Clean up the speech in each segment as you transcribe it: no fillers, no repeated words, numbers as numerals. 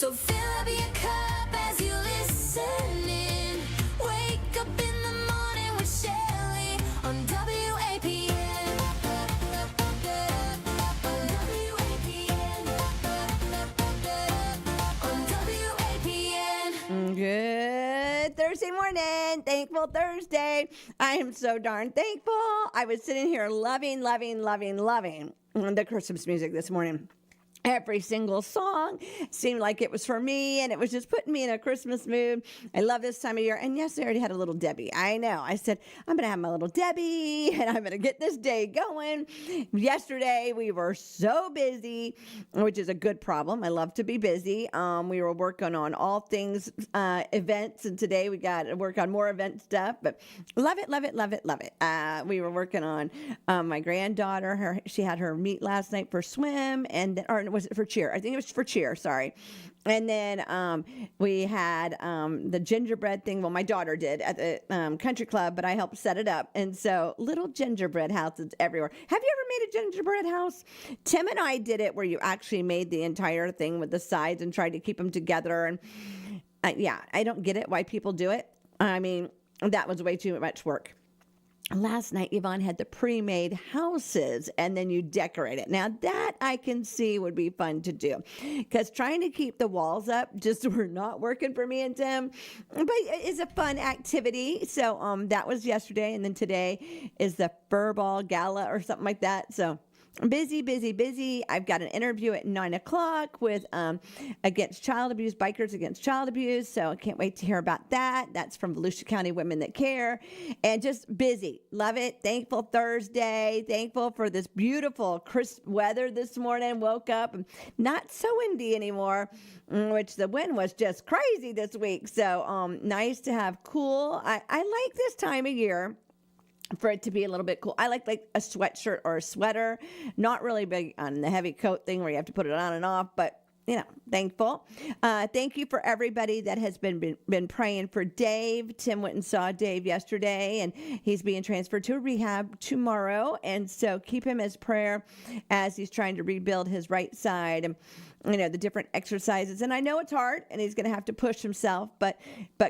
So fill up your cup as you listen in. Wake up in the morning with Shelly on WAPN. On WAPN. Good Thursday morning. Thankful Thursday. I am so darn thankful. I was sitting here loving the Christmas music this morning. Every single song seemed like it was for me, and it was just putting me in a Christmas mood. I love this time of year. And yes, I already had a little Debbie. I know. I said, I'm going to have my little Debbie, and I'm going to get this day going. Yesterday, we were so busy, which is a good problem. I love to be busy. We were working on all things events, and today we got to work on more event stuff. But love it. We were working on my granddaughter. She had her meet last night for swim, and was it for cheer? I think it was for cheer, sorry. And then we had the gingerbread thing. Well, my daughter did at the country club, but I helped set it up. And so little gingerbread houses everywhere. Have you ever made a gingerbread house? Tim and I did it where you actually made the entire thing with the sides and tried to keep them together. And I don't get it why people do it. I mean, that was way too much work. Last night, Yvonne had the pre-made houses, and then you decorate it. Now, that I can see would be fun to do, because trying to keep the walls up just were not working for me and Tim, but it's a fun activity. So that was yesterday, and then today is the Furball Gala or something like that. So busy. I've got an interview at 9:00 with against child abuse, bikers against child abuse. So I can't wait to hear about that. That's from Volusia County Women That Care. And just busy. Love it. Thankful Thursday. Thankful for this beautiful crisp weather this morning. Woke up, not so windy anymore, which the wind was just crazy this week. So nice to have cool. I like this time of year for it to be a little bit cool. I like a sweatshirt or a sweater. Not really big on the heavy coat thing where you have to put it on and off, but thankful. Thank you for everybody that has been praying for Dave. Tim went and saw Dave yesterday, and he's being transferred to a rehab tomorrow. And so keep him as prayer as he's trying to rebuild his right side and the different exercises. And I know it's hard, and he's going to have to push himself, but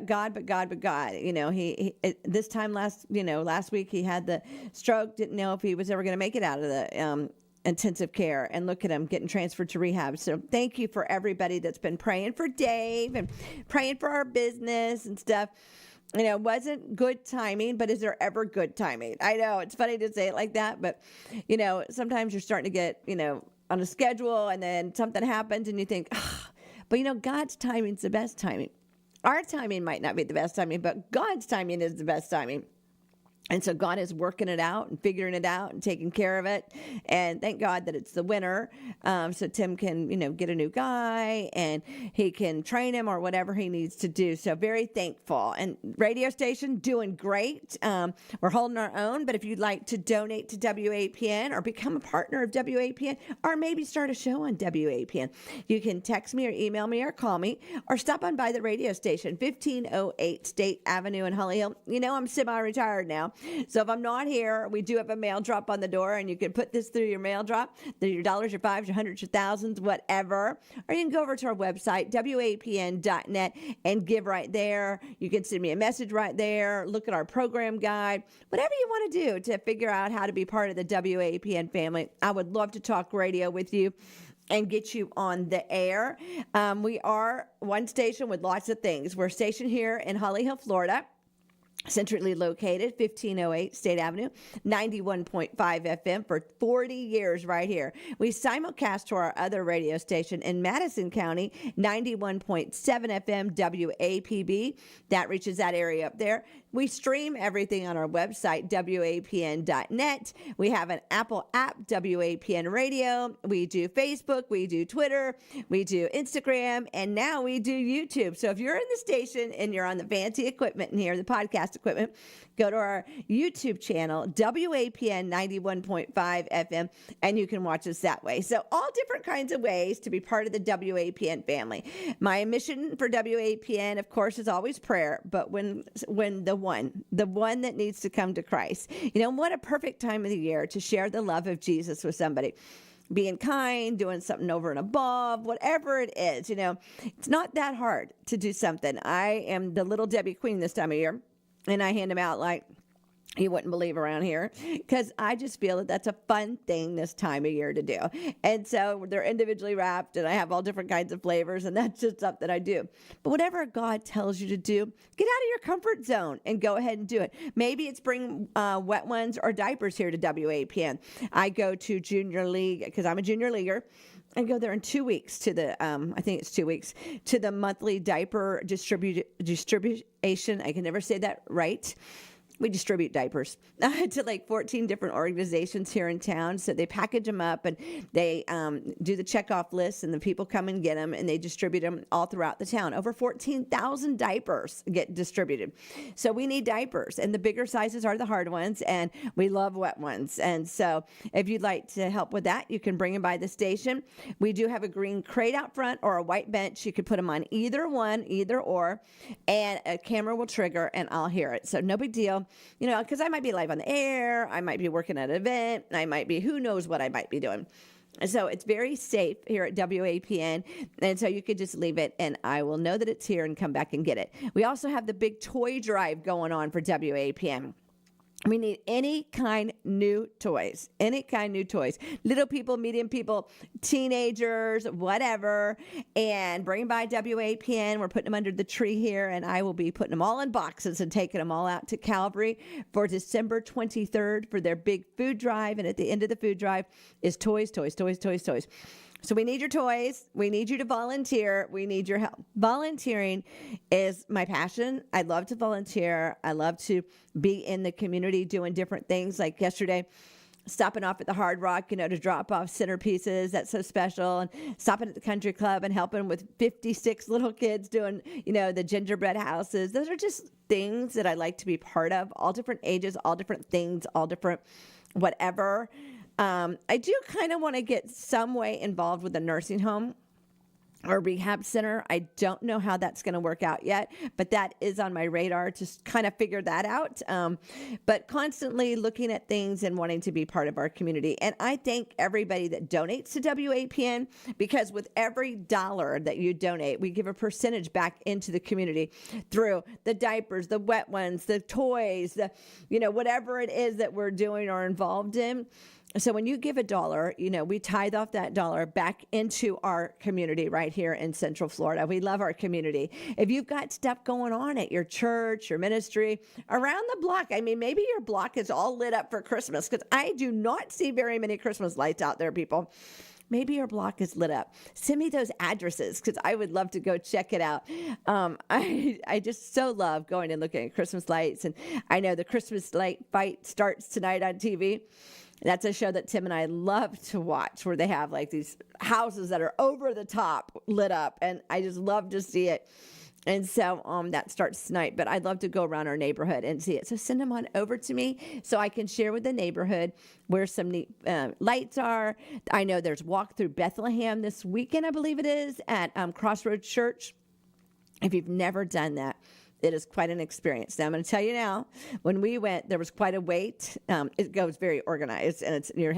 God. He this time last week he had the stroke, didn't know if he was ever going to make it out of the intensive care, and look at him getting transferred to rehab. So thank you for everybody that's been praying for Dave and praying for our business and stuff. It wasn't good timing, but is there ever good timing? I know it's funny to say it like that, but sometimes you're starting to get on a schedule, and then something happens and you think, but God's timing's the best timing. Our timing might not be the best timing, but God's timing is the best timing. And so God is working it out and figuring it out and taking care of it. And thank God that it's the winter. So Tim can, get a new guy, and he can train him or whatever he needs to do. So very thankful. And radio station doing great. We're holding our own. But if you'd like to donate to WAPN or become a partner of WAPN, or maybe start a show on WAPN, you can text me or email me or call me, or stop on by the radio station, 1508 State Avenue in Holly Hill. I'm semi-retired now. So if I'm not here, we do have a mail drop on the door, and you can put this through your mail drop. They're your dollars, your fives, your hundreds, your thousands, whatever. Or you can go over to our website, WAPN.net, and give right there. You can send me a message right there. Look at our program guide. Whatever you want to do to figure out how to be part of the WAPN family. I would love to talk radio with you and get you on the air. We are one station with lots of things. We're stationed here in Holly Hill, Florida. Centrally located, 1508 State Avenue, 91.5 FM for 40 years right here. We simulcast to our other radio station in Madison County, 91.7 FM WAPB. That reaches that area up there. We stream everything on our website, WAPN.net. We have an Apple app, WAPN Radio. We do Facebook. We do Twitter. We do Instagram. And now we do YouTube. So if you're in the station and you're on the fancy equipment in here, the podcast equipment, go to our YouTube channel, WAPN 91.5 FM, and you can watch us that way. So all different kinds of ways to be part of the WAPN family. My mission for WAPN, of course, is always prayer, but when the one that needs to come to Christ. What a perfect time of the year to share the love of Jesus with somebody. being kind, doing something over and above, whatever it is, it's not that hard to do something. I am the little Debbie Queen this time of year, and I hand them out like you wouldn't believe around here, because I just feel that that's a fun thing this time of year to do. And so they're individually wrapped, and I have all different kinds of flavors, and that's just something I do. But whatever God tells you to do, get out of your comfort zone and go ahead and do it. Maybe it's bring wet ones or diapers here to WAPN. I go to junior league because I'm a junior leaguer. I go there in 2 weeks to the, I think it's 2 weeks, to the monthly diaper distribution. I can never say that right. We distribute diapers to like 14 different organizations here in town. So they package them up and they do the checkoff list, and the people come and get them, and they distribute them all throughout the town. Over 14,000 diapers get distributed. So we need diapers, and the bigger sizes are the hard ones, and we love wet ones. And so if you'd like to help with that, you can bring them by the station. We do have a green crate out front or a white bench. You could put them on either one, either or, and a camera will trigger and I'll hear it. So no big deal. Because I might be live on the air, I might be working at an event, I might be, who knows what I might be doing. So it's very safe here at WAPN, and so you could just leave it, and I will know that it's here and come back and get it. We also have the big toy drive going on for WAPN. We need any kind new toys, little people, medium people, teenagers, whatever, and bring by WAPN. We're putting them under the tree here, and I will be putting them all in boxes and taking them all out to Calvary for December 23rd for their big food drive. And at the end of the food drive is toys. So we need your toys. We need you to volunteer. We need your help. Volunteering is my passion. I love to volunteer. I love to be in the community doing different things. Like yesterday, stopping off at the Hard Rock, to drop off centerpieces. That's so special. And stopping at the country club and helping with 56 little kids doing, the gingerbread houses. Those are just things that I like to be part of. All different ages, all different things, all different whatever. I do kind of want to get some way involved with a nursing home or rehab center. I don't know how that's going to work out yet, but that is on my radar to kind of figure that out. But constantly looking at things and wanting to be part of our community. And I thank everybody that donates to WAPN, because with every dollar that you donate, we give a percentage back into the community through the diapers, the wet ones, the toys, whatever it is that we're doing or involved in. So when you give $1, we tithe off that dollar back into our community right here in Central Florida. We love our community. If you've got stuff going on at your church, your ministry, around the block, maybe your block is all lit up for Christmas, because I do not see very many Christmas lights out there, people. Maybe your block is lit up. Send me those addresses, because I would love to go check it out. I just so love going and looking at Christmas lights. And I know the Christmas light fight starts tonight on TV. That's a show that Tim and I love to watch, where they have like these houses that are over the top lit up. And I just love to see it. And so that starts tonight, but I'd love to go around our neighborhood and see it. So send them on over to me so I can share with the neighborhood where some neat lights are. I know there's Walk Through Bethlehem this weekend, I believe it is, at Crossroads Church. If you've never done that, it is quite an experience. Now, I'm going to tell you now, when we went, there was quite a wait. It goes very organized, and you're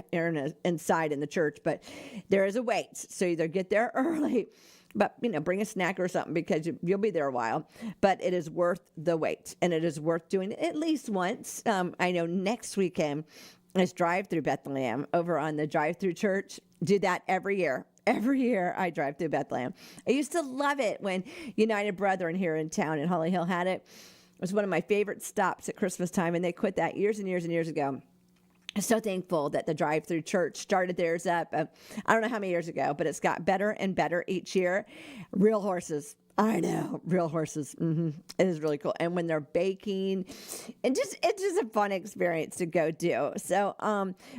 inside in the church, but there is a wait. So either get there early, but, bring a snack or something, because you'll be there a while. But it is worth the wait, and it is worth doing it at least once. I know next weekend is Drive Through Bethlehem over on the Drive Through Church. Do that every year. Every year I drive through Bethlehem. I used to love it when United Brethren here in town in Holly Hill had it. It was one of my favorite stops at Christmas time, and they quit that years and years and years ago. I'm so thankful that the drive-through church started theirs up. I don't know how many years ago, but it's got better and better each year. Real horses. I know, real horses. It is really cool. And when they're baking, and it's just a fun experience to go do. So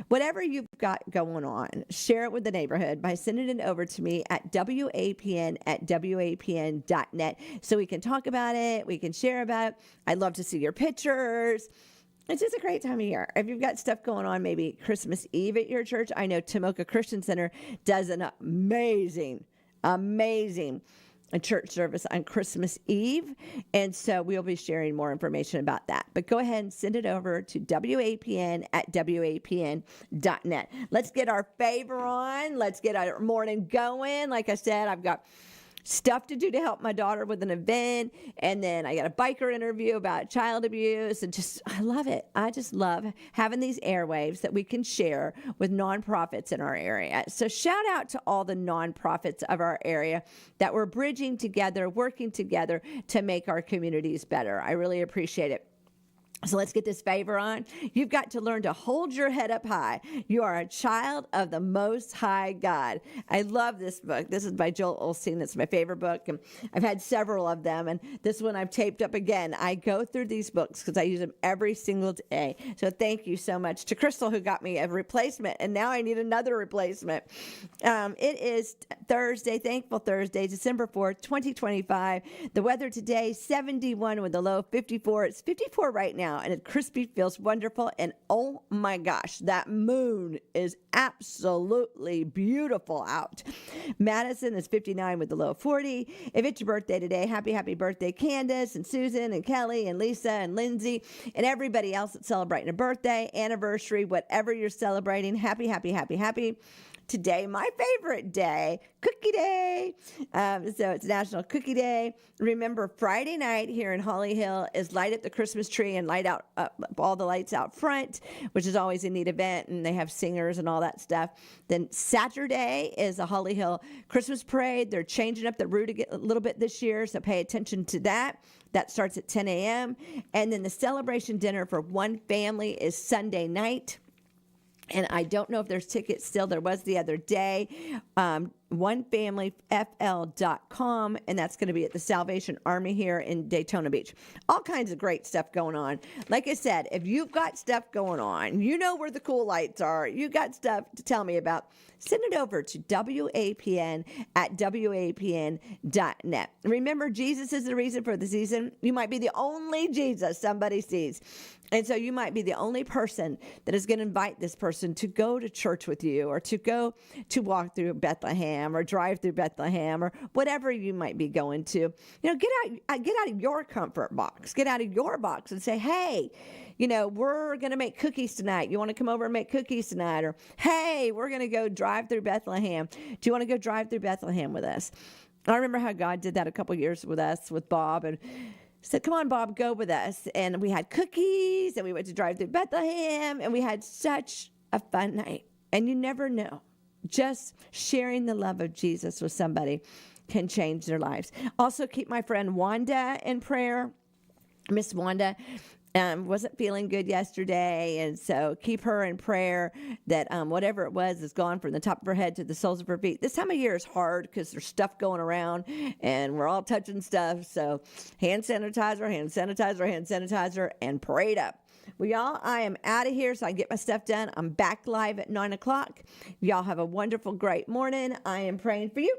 whatever you've got going on, share it with the neighborhood by sending it over to me at WAPN@WAPN.net so we can talk about it. We can share about it. I'd love to see your pictures. It's just a great time of year. If you've got stuff going on, maybe Christmas Eve at your church. I know Tomoka Christian Center does an amazing a church service on Christmas Eve. And so we'll be sharing more information about that. But go ahead and send it over to WAPN@WAPN.net. Let's get our favor on. Let's get our morning going. Like I said, I've got stuff to do to help my daughter with an event. And then I got a biker interview about child abuse. And I love it. I just love having these airwaves that we can share with nonprofits in our area. So shout out to all the nonprofits of our area that we're bridging together, working together to make our communities better. I really appreciate it. So let's get this favor on. You've got to learn to hold your head up high. You are a child of the Most High God. I love this book. This is by Joel Osteen. It's my favorite book. And I've had several of them. And this one I've taped up again. I go through these books because I use them every single day. So thank you so much to Crystal, who got me a replacement. And now I need another replacement. It is Thursday, Thankful Thursday, December 4th, 2025. The weather today, 71 with a low 54. It's 54 right now. And it crispy, feels wonderful. And oh my gosh, that moon is absolutely beautiful out. Madison is 59 with the low 40. If it's your birthday today, happy birthday, Candace and Susan and Kelly and Lisa and Lindsay and everybody else that's celebrating a birthday, anniversary, whatever you're celebrating. Happy. Today, my favorite day, Cookie Day. So it's National Cookie Day. Remember, Friday night here in Holly Hill is light up the Christmas tree and light out all the lights out front, which is always a neat event, and they have singers and all that stuff. Then Saturday is a Holly Hill Christmas parade. They're changing up the route a little bit this year, so pay attention to that. That starts at 10 a.m. And then the celebration dinner for one family is Sunday night. And I don't know if there's tickets still. There was the other day. OneFamilyFL.com, and that's going to be at the Salvation Army here in Daytona Beach. All kinds of great stuff going on. Like I said, if you've got stuff going on, you know where the cool lights are, you got stuff to tell me about, send it over to WAPN@WAPN.net. Remember, Jesus is the reason for the season. You might be the only Jesus somebody sees. And so you might be the only person that is going to invite this person to go to church with you, or to go to walk through Bethlehem, or drive through Bethlehem, or whatever you might be going to. You know, get out of your comfort box. Get out of your box and say, hey, you know, we're going to make cookies tonight. You want to come over and make cookies tonight? Or, hey, we're going to go drive through Bethlehem. Do you want to go drive through Bethlehem with us? I remember how God did that a couple years with us, with Bob, and said, come on, Bob, go with us. And we had cookies, and we went to drive through Bethlehem, and we had such a fun night. And you never know. Just sharing the love of Jesus with somebody can change their lives. Also, keep my friend Wanda in prayer. Miss Wanda wasn't feeling good yesterday, and so keep her in prayer that whatever it was is gone from the top of her head to the soles of her feet. This time of year is hard because there's stuff going around, and we're all touching stuff. So hand sanitizer, and prayed up. Well, y'all, I am out of here so I can get my stuff done. I'm back live at 9 o'clock. Y'all have a wonderful, great morning. I am praying for you.